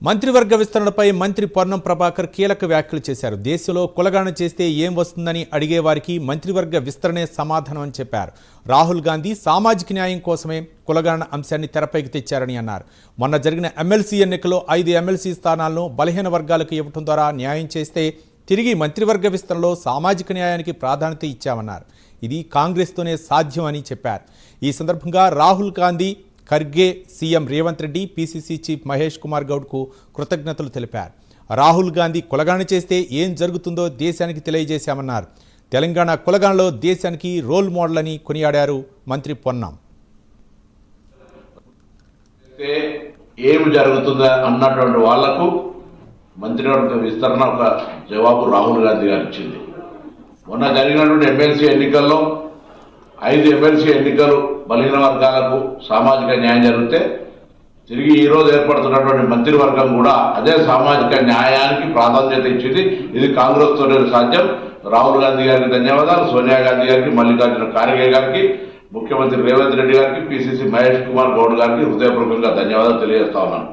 మంత్రివర్గ విస్తరణపై మంత్రి పొన్నం ప్రభాకర్ కీలక వ్యాఖ్యలు చేశారు. దేశంలో కులగణన చేస్తే ఏం వస్తుందని అడిగే వారికి మంత్రివర్గ విస్తరణే సమాధానం అని చెప్పారు. రాహుల్ గాంధీ సామాజిక న్యాయం కోసమే కులగణన అంశాన్ని తెరపైకి తెచ్చారని అన్నారు. మొన్న జరిగిన ఎమ్మెల్సీ ఎన్నికల్లో 5 ఎమ్మెల్సీ స్థానాలను బలహీన వర్గాలకు ఇవ్వడం ద్వారా న్యాయం చేస్తే తిరిగి మంత్రివర్గ విస్తరణలో సామాజిక న్యాయానికి ప్రాధాన్యత ఇచ్చామన్నారు. ఇది కాంగ్రెస్తోనే సాధ్యం అని చెప్పారు. ఈ సందర్భంగా Rahul Gandhi, Kharge, CM Revanth Reddy, PCC chief Mahesh Kumar గౌడ్కు కృతజ్ఞతలు తెలిపారు. రాహుల్ గాంధీ కులగణన చేస్తే ఏం జరుగుతుందో దేశానికి తెలియజేశామన్నారు. తెలంగాణ కులగణనలో దేశానికి రోల్ మోడల్ అని కొనియాడారు మంత్రి పొన్నం. ఏం జరుగుతుందా అన్నటువంటి వాళ్లకు మంత్రివర్గ విస్తరణ ఒక జవాబు రాహుల్ గాంధీ గారు ఇచ్చింది. మొన్న జరిగినటువంటి ఎమ్మెల్సీ ఎన్నికల్లో 5 ఎమ్మెల్సీ ఎన్నికలు బలహీన వర్గాలకు సామాజిక న్యాయం జరిగితే తిరిగి ఈరోజు ఏర్పడుతున్నటువంటి మంత్రివర్గం కూడా అదే సామాజిక న్యాయానికి ప్రాధాన్యత ఇచ్చింది. ఇది కాంగ్రెస్తోనే సాధ్యం. రాహుల్ గాంధీ గారికి ధన్యవాదాలు, సోనియా గాంధీ గారికి, మల్లికార్జున ఖార్గే గారికి, ముఖ్యమంత్రి రేవంత్ రెడ్డి గారికి, పీసీసీ మహేష్ కుమార్ గౌడ్ గారికి హృదయపూర్వకంగా ధన్యవాదాలు తెలియజేస్తా ఉన్నాను.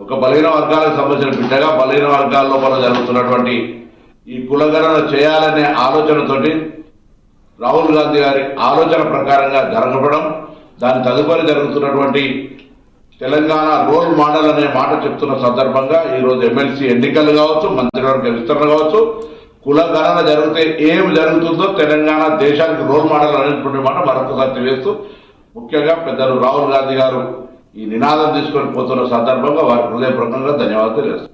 ఒక బలహీన వర్గాలకు సంబంధించిన బిడ్డగా బలహీన వర్గాల లోపల జరుగుతున్నటువంటి ఈ కులగణన చేయాలనే ఆలోచనతోటి రాహుల్ గాంధీ గారి ఆలోచన ప్రకారంగా జరగడం, దాని తదుపరి జరుగుతున్నటువంటి తెలంగాణ రోల్ మోడల్ అనే మాట చెప్తున్న సందర్భంగా ఈరోజు ఎమ్మెల్సీ ఎన్నికలు కావచ్చు, మంత్రివర్గ విస్తరణ కావచ్చు, కులగణన జరిగితే ఏం జరుగుతుందో తెలంగాణ దేశానికి రోల్ మోడల్ అనేటువంటి మాట మరొకసారి తెలియజేస్తూ, ముఖ్యంగా పెద్దలు రాహుల్ గాంధీ గారు ఈ నినాదం తీసుకొని పోతున్న సందర్భంగా వారికి హృదయపూర్వకంగా ధన్యవాదాలు తెలియజేస్తారు.